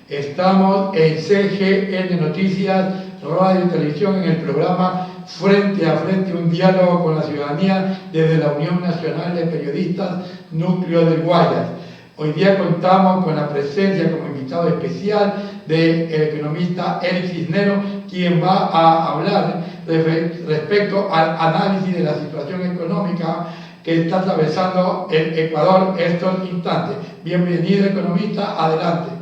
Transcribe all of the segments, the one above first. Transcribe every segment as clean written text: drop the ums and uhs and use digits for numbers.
Estamos en CGN Noticias, Radio y Televisión, en el programa Frente a Frente, un diálogo con la ciudadanía desde la Unión Nacional de Periodistas, Núcleo del Guayas. Hoy día contamos con la presencia como invitado especial del economista Eric Cisneros, quien va a hablar respecto al análisis de la situación económica que está atravesando el Ecuador estos instantes. Bienvenido, economista, adelante.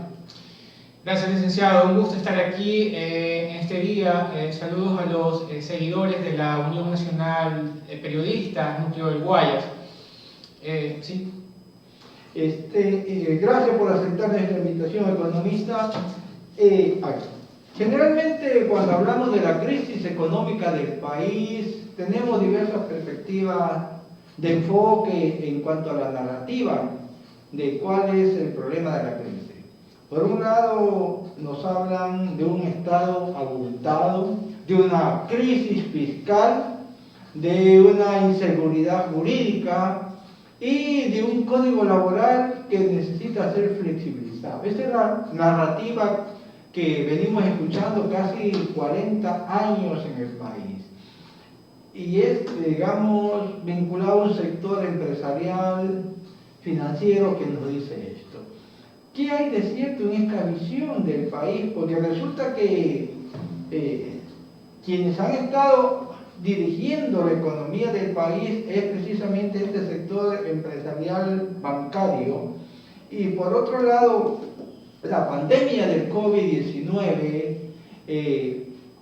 Gracias, licenciado. Un gusto estar aquí en este día. Saludos a los seguidores de la Unión Nacional de Periodistas, Núcleo del Guayas. ¿Sí? Gracias por aceptar nuestra invitación, economista. Generalmente, cuando hablamos de la crisis económica del país, tenemos diversas perspectivas de enfoque en cuanto a la narrativa de cuál es el problema de la crisis. Por un lado, nos hablan de un Estado abultado, de una crisis fiscal, de una inseguridad jurídica y de un código laboral que necesita ser flexibilizado. Esta es la narrativa que venimos escuchando casi 40 años en el país. Y es, digamos, vinculado a un sector empresarial, financiero que nos dice esto. ¿Qué hay de cierto en esta visión del país? Porque resulta que quienes han estado dirigiendo la economía del país es precisamente este sector empresarial bancario. Y por otro lado, la pandemia del COVID-19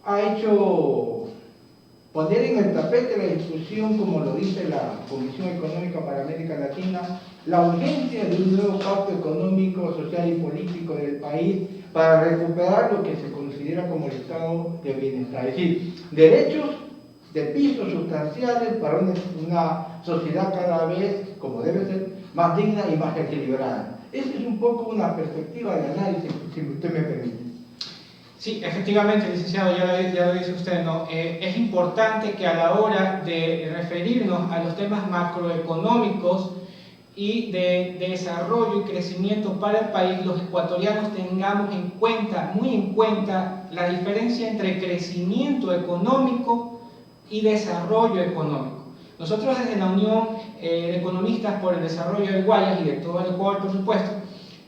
ha hecho poner en el tapete la discusión, como lo dice la Comisión Económica para América Latina, la urgencia de un nuevo pacto económico, social y político del país para recuperar lo que se considera como el estado de bienestar. Es decir, derechos de piso sustanciales para una sociedad cada vez, como debe ser, más digna y más equilibrada. Esa es un poco una perspectiva de análisis, si usted me permite. Sí, efectivamente, licenciado, ya lo dice usted, ¿no? Es importante que a la hora de referirnos a los temas macroeconómicos y de desarrollo y crecimiento para el país, los ecuatorianos tengamos muy en cuenta la diferencia entre crecimiento económico y desarrollo económico. Nosotros desde la Unión de Economistas por el Desarrollo del Guayas y de todo el Ecuador, por supuesto,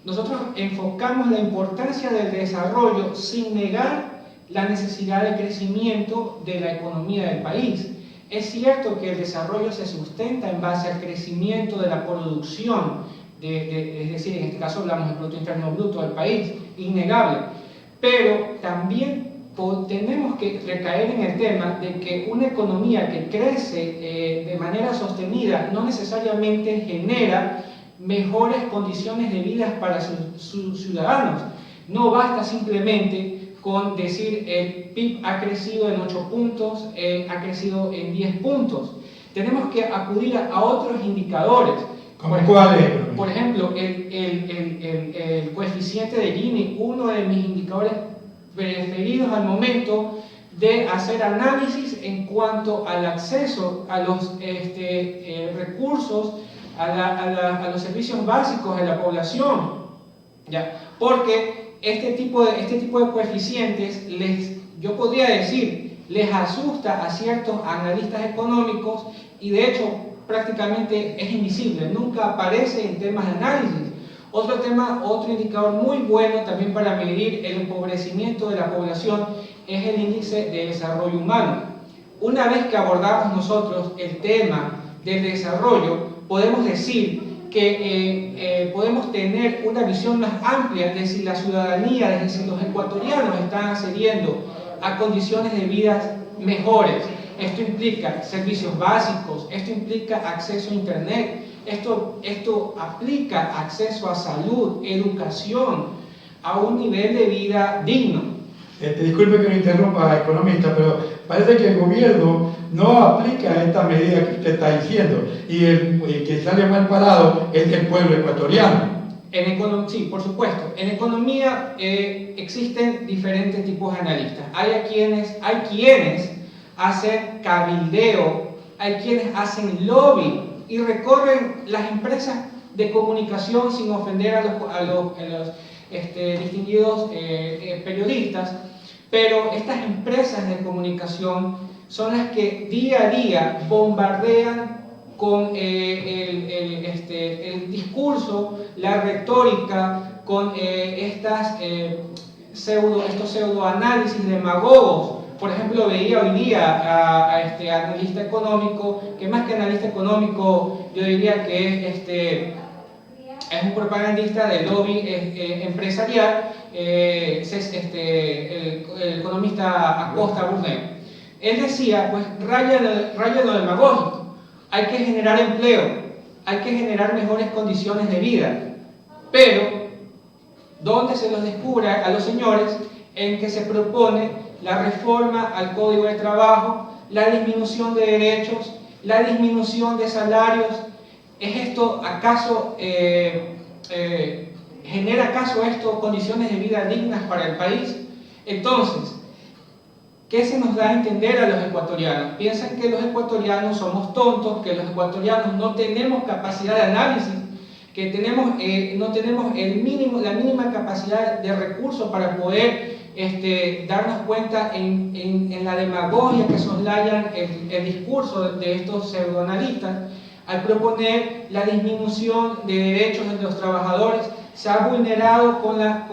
nosotros enfocamos la importancia del desarrollo sin negar la necesidad de crecimiento de la economía del país. Es cierto que el desarrollo se sustenta en base al crecimiento de la producción, es decir, en este caso hablamos del Producto Interno Bruto del país, innegable, pero también tenemos que recaer en el tema de que una economía que crece de manera sostenida no necesariamente genera mejores condiciones de vida para sus ciudadanos. No basta simplemente con decir el PIB ha crecido en 8 puntos, ha crecido en 10 puntos. Tenemos que acudir a otros indicadores. ¿Cuáles? Por ejemplo, el coeficiente de Gini, uno de mis indicadores preferidos al momento de hacer análisis en cuanto al acceso a los recursos, a los servicios básicos de la población, ¿ya? Porque este tipo de coeficientes, yo podría decir, les asusta a ciertos analistas económicos y de hecho prácticamente es invisible, nunca aparece en temas de análisis. Otro indicador muy bueno también para medir el empobrecimiento de la población es el índice de desarrollo humano. Una vez que abordamos nosotros el tema del desarrollo, podemos decir que podemos tener una visión más amplia de si la ciudadanía, de si los ecuatorianos están accediendo a condiciones de vida mejores. Esto implica servicios básicos, esto implica acceso a internet, esto aplica acceso a salud, educación, a un nivel de vida digno. Disculpe que me interrumpa, economista, pero parece que el gobierno no aplica esta medida que usted está diciendo y el que sale mal parado es el pueblo ecuatoriano. Sí, por supuesto. En economía existen diferentes tipos de analistas. Hay quienes hacen cabildeo, hay quienes hacen lobby y recorren las empresas de comunicación sin ofender a los distinguidos periodistas, pero estas empresas de comunicación son las que día a día bombardean con el discurso, la retórica, con estos pseudoanálisis demagogos. Por ejemplo, veía hoy día a este analista económico, que más que analista económico, yo diría que es un propagandista del lobby empresarial, el economista Acosta Burnett. Él decía, pues raya lo demagógico, hay que generar empleo, hay que generar mejores condiciones de vida, pero ¿dónde se los descubre a los señores? En que se propone la reforma al Código de Trabajo, la disminución de derechos, la disminución de salarios. ¿Es esto acaso, genera acaso esto condiciones de vida dignas para el país? Entonces, ¿qué se nos da a entender a los ecuatorianos? Piensan que los ecuatorianos somos tontos, que los ecuatorianos no tenemos capacidad de análisis, que no tenemos la mínima capacidad de recursos para poder darnos cuenta en la demagogia que soslayan el discurso de estos pseudoanalistas. Al proponer la disminución de derechos de los trabajadores, se ha vulnerado con la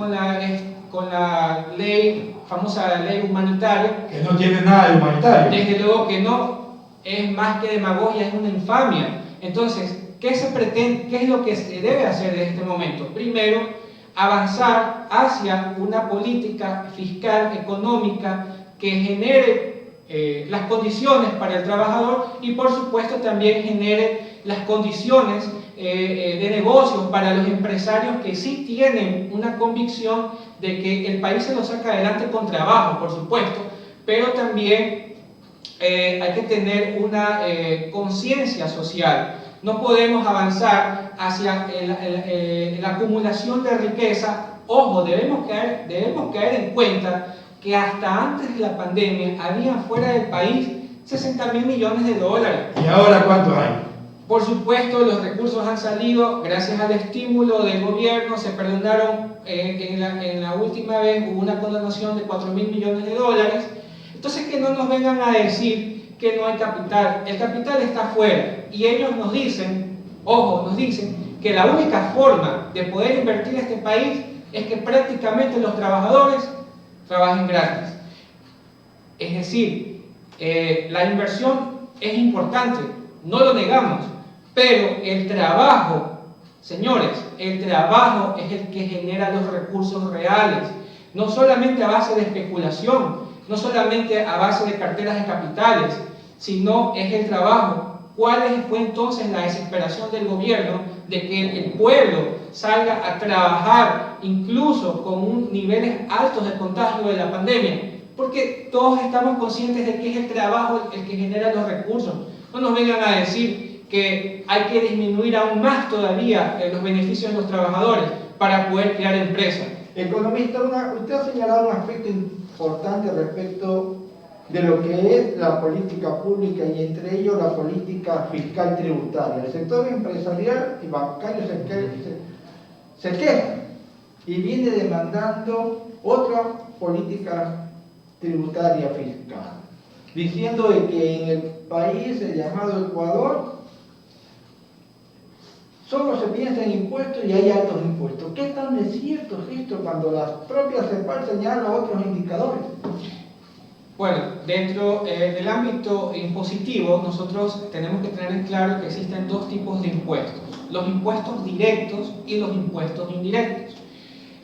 famosa ley humanitaria. Que no tiene nada de humanitario. Desde luego que no, es más que demagogia, es una infamia. Entonces, ¿qué se pretende? ¿Qué es lo que se debe hacer en este momento? Primero, avanzar hacia una política fiscal, económica, que genere las condiciones para el trabajador y por supuesto también genere las condiciones de negocios para los empresarios que sí tienen una convicción de que el país se lo saca adelante con trabajo, por supuesto, pero también hay que tener una conciencia social. No podemos avanzar hacia la acumulación de riqueza. Ojo, debemos caer en cuenta que hasta antes de la pandemia había fuera del país 60.000 millones de dólares. ¿Y ahora cuántos hay? Por supuesto, los recursos han salido gracias al estímulo del gobierno, se perdonaron, en la última vez hubo una condonación de 4.000 millones de dólares. Entonces, que no nos vengan a decir que no hay capital. El capital está afuera y ellos nos dicen, ojo, nos dicen que la única forma de poder invertir en este país es que prácticamente los trabajadores trabajen gratis. Es decir, la inversión es importante, no lo negamos, pero el trabajo, señores, el trabajo es el que genera los recursos reales, no solamente a base de especulación, no solamente a base de carteras de capitales, sino es el trabajo. ¿Cuál fue entonces la desesperación del gobierno de que el pueblo salga a trabajar incluso con niveles altos de contagio de la pandemia? Porque todos estamos conscientes de que es el trabajo el que genera los recursos. No nos vengan a decir que hay que disminuir aún más todavía los beneficios de los trabajadores para poder crear empresas. Economista, usted ha señalado un aspecto importante respecto de lo que es la política pública y entre ellos la política fiscal tributaria. El sector empresarial y bancario se queja y viene demandando otra política tributaria fiscal, diciendo de que en el país llamado Ecuador solo se piensa en impuestos y hay altos impuestos. ¿Qué tan de cierto es esto cuando las propias CEPAL señalan otros indicadores? Bueno, dentro del ámbito impositivo, nosotros tenemos que tener en claro que existen dos tipos de impuestos: los impuestos directos y los impuestos indirectos.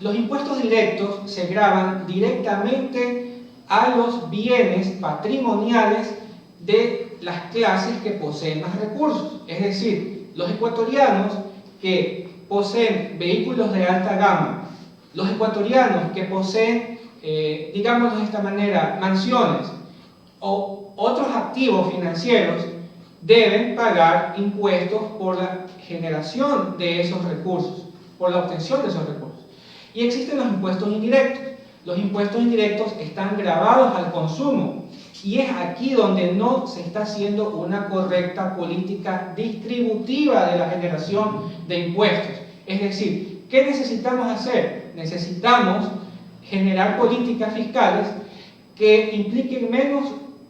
Los impuestos directos se gravan directamente a los bienes patrimoniales de las clases que poseen más recursos. Es decir, los ecuatorianos que poseen vehículos de alta gama, los ecuatorianos que poseen digámoslo de esta manera, mansiones o otros activos financieros, deben pagar impuestos por la generación de esos recursos, por la obtención de esos recursos. Y existen los impuestos indirectos. Los impuestos indirectos están gravados al consumo y es aquí donde no se está haciendo una correcta política distributiva de la generación de impuestos. Es decir, ¿qué necesitamos hacer? Necesitamos generar políticas fiscales que impliquen menos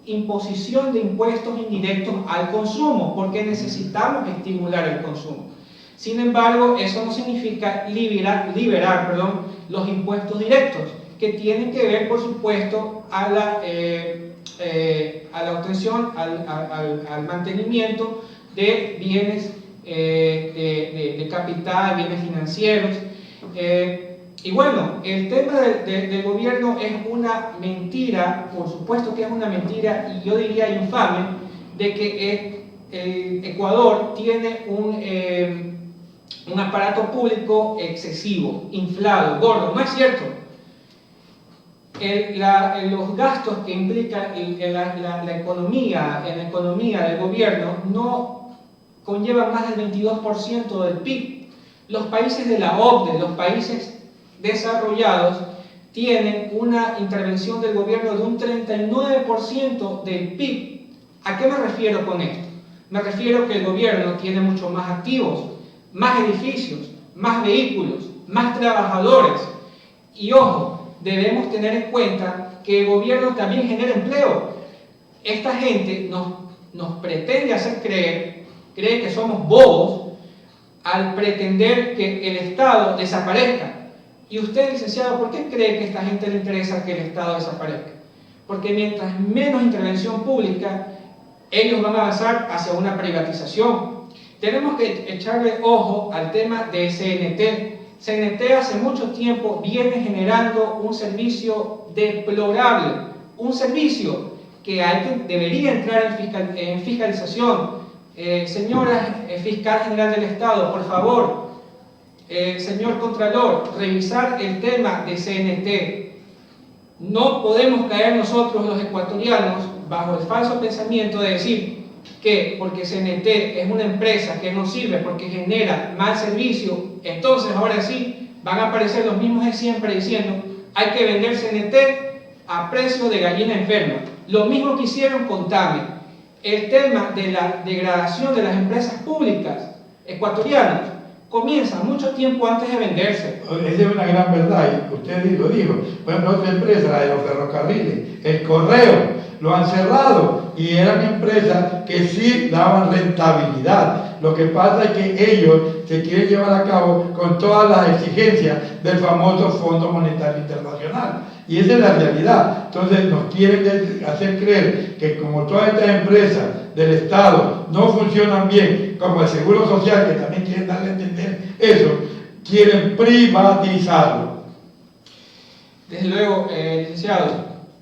imposición de impuestos indirectos al consumo, porque necesitamos estimular el consumo. Sin embargo, eso no significa liberar los impuestos directos, que tienen que ver, por supuesto, a la obtención, al mantenimiento de bienes de capital, bienes financieros. Y bueno, el tema del gobierno es una mentira, por supuesto que es una mentira, y yo diría infame, de que Ecuador tiene un aparato público excesivo, inflado, gordo. No es cierto. Los gastos que implica la economía del gobierno no conllevan más del 22% del PIB. Los países de la OCDE, los países desarrollados, tienen una intervención del gobierno de un 39% del PIB. ¿A qué me refiero con esto? Me refiero que el gobierno tiene mucho más activos, más edificios, más vehículos, más trabajadores. Y ojo, debemos tener en cuenta que el gobierno también genera empleo. Esta gente nos pretende hacer cree que somos bobos al pretender que el Estado desaparezca. Y usted, licenciado, ¿por qué cree que a esta gente le interesa que el Estado desaparezca? Porque mientras menos intervención pública, ellos van a avanzar hacia una privatización. Tenemos que echarle ojo al tema de CNT. CNT hace mucho tiempo viene generando un servicio deplorable, un servicio que debería entrar en fiscalización. Señora fiscal general del Estado, por favor, señor Contralor, revisar el tema de CNT. No podemos caer nosotros los ecuatorianos bajo el falso pensamiento de decir que porque CNT es una empresa que no sirve porque genera mal servicio, entonces ahora sí van a aparecer los mismos de siempre diciendo hay que vender CNT a precio de gallina enferma. Lo mismo que hicieron con TAME. El tema de la degradación de las empresas públicas ecuatorianas comienza mucho tiempo antes de venderse. Esa es una gran verdad, y usted lo dijo. Por ejemplo, otra empresa, la de los ferrocarriles, el correo, lo han cerrado y eran empresas que sí daban rentabilidad. Lo que pasa es que ellos se quieren llevar a cabo con todas las exigencias del famoso Fondo Monetario Internacional. Y esa es la realidad. Entonces nos quieren hacer creer que como todas estas empresas del Estado no funcionan bien, como el Seguro Social, que también quieren darle a entender eso, quieren privatizarlo. Desde luego, licenciado,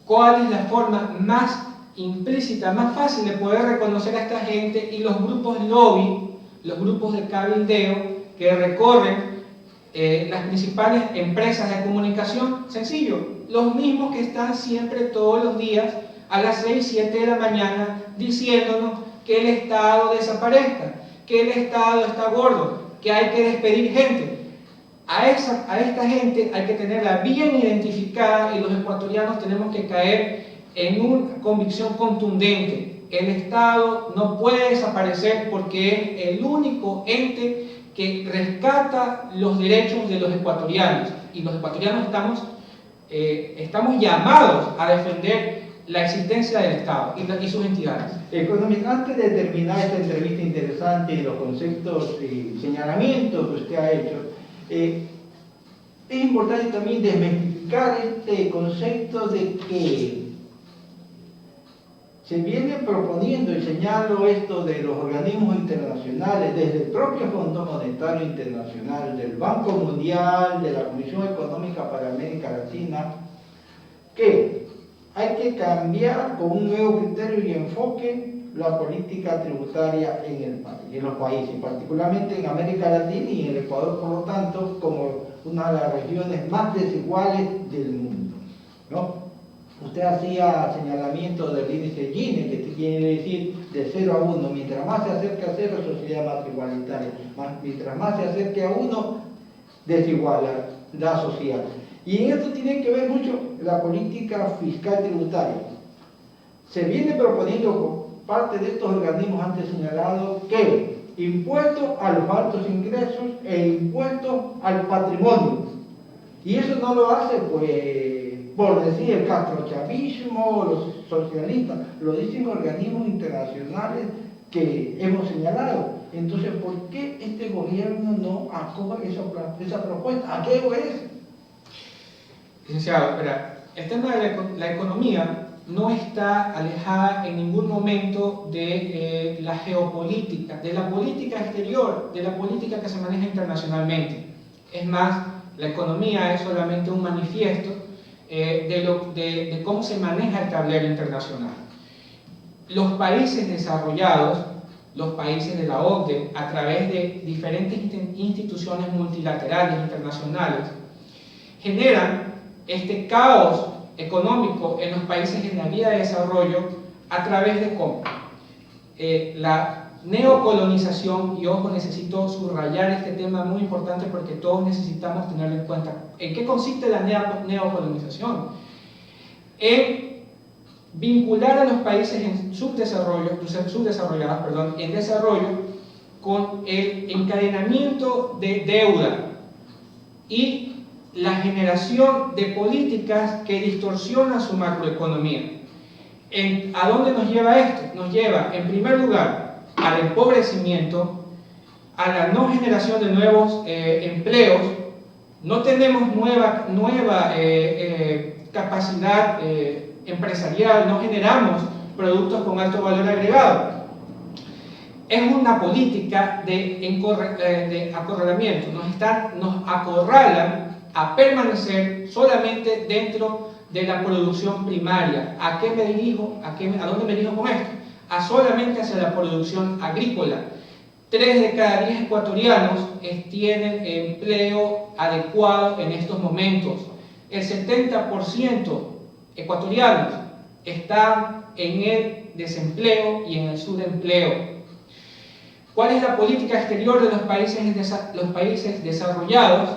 ¿cuál es la forma más implícita, más fácil de poder reconocer a esta gente y los grupos lobby, los grupos de cabildeo que recorren las principales empresas de comunicación? Sencillo, los mismos que están siempre todos los días a las 6, 7 de la mañana diciéndonos que el Estado desaparezca, que el Estado está gordo, que hay que despedir gente. A esta gente hay que tenerla bien identificada y los ecuatorianos tenemos que caer en una convicción contundente. El Estado no puede desaparecer porque es el único ente que rescata los derechos de los ecuatorianos, y los ecuatorianos estamos llamados a defender la existencia del Estado y sus entidades. Antes de terminar esta entrevista interesante y los conceptos y señalamientos que usted ha hecho, es importante también desmitificar este concepto de que se viene proponiendo, y señalo esto de los organismos internacionales, desde el propio Fondo Monetario Internacional, del Banco Mundial, de la Comisión Económica para América Latina, que hay que cambiar con un nuevo criterio y enfoque la política tributaria en los países, particularmente en América Latina y en el Ecuador, por lo tanto, como una de las regiones más desiguales del mundo, ¿no? Usted hacía señalamiento del índice Gini, que quiere decir de 0 a 1. Mientras más se acerca a 0, sociedad más igualitaria. Mientras más se acerque a 1, desigualdad social. Y en esto tiene que ver mucho la política fiscal tributaria. Se viene proponiendo por parte de estos organismos antes señalados que impuesto a los altos ingresos e impuesto al patrimonio. Y eso no lo hace, pues, por decir el castrochavismo, los socialistas, lo dicen organismos internacionales que hemos señalado. Entonces, ¿por qué este gobierno no acoge esa propuesta? ¿A qué obedece? Licenciado, espera, el tema de la economía no está alejada en ningún momento de la geopolítica, de la política exterior, de la política que se maneja internacionalmente. Es más, la economía es solamente un manifiesto de cómo se maneja el tablero internacional. Los países desarrollados, los países de la OCDE, a través de diferentes instituciones multilaterales internacionales, generan este caos económico en los países en la vía de desarrollo a través de cómo la neocolonización, y ojo, necesito subrayar este tema muy importante porque todos necesitamos tenerlo en cuenta. ¿En qué consiste la neocolonización? En vincular a los países en subdesarrollados, en desarrollo, con el encadenamiento de deuda y la generación de políticas que distorsionan su macroeconomía. ¿A dónde nos lleva esto? Nos lleva, en primer lugar, al empobrecimiento, a la no generación de nuevos empleos. No tenemos nueva capacidad empresarial, no generamos productos con alto valor agregado. Es una política de acorralamiento, nos acorralan a permanecer solamente dentro de la producción primaria. ¿A qué me dirijo? ¿A dónde me dirijo con esto? Solamente hacia la producción agrícola. 3 de cada 10 ecuatorianos tienen empleo adecuado en estos momentos. El 70% ecuatorianos están en el desempleo y en el subempleo. ¿Cuál es la política exterior de los países desarrollados?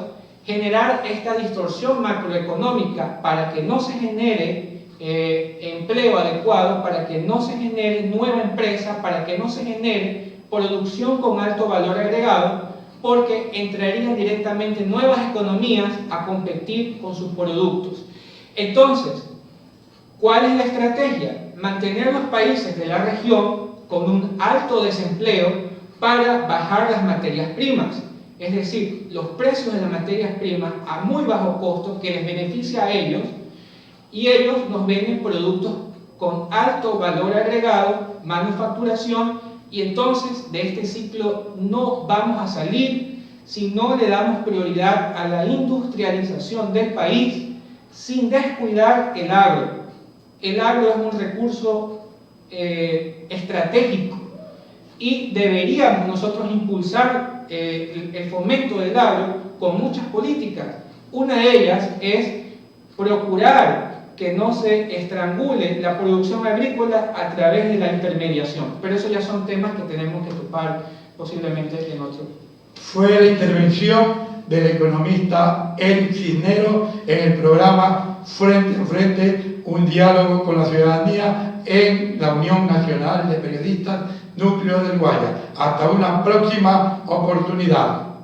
Generar esta distorsión macroeconómica para que no se genere empleo adecuado, para que no se genere nueva empresa, para que no se genere producción con alto valor agregado, porque entrarían directamente nuevas economías a competir con sus productos. Entonces, ¿cuál es la estrategia? Mantener los países de la región con un alto desempleo para bajar las materias primas. Es decir, los precios de las materias primas a muy bajo costo que les beneficia a ellos, y ellos nos venden productos con alto valor agregado, manufacturación, y entonces de este ciclo no vamos a salir si no le damos prioridad a la industrialización del país sin descuidar el agro. El agro es un recurso estratégico y deberíamos nosotros impulsar el fomento del agro con muchas políticas. Una de ellas es procurar que no se estrangule la producción agrícola a través de la intermediación. Pero eso ya son temas que tenemos que topar posiblemente en otro. Fue la intervención del economista Eric Cisneros en el programa Frente a Frente, un diálogo con la ciudadanía en la Unión Nacional de Periodistas Núcleo del Guaya. Hasta una próxima oportunidad.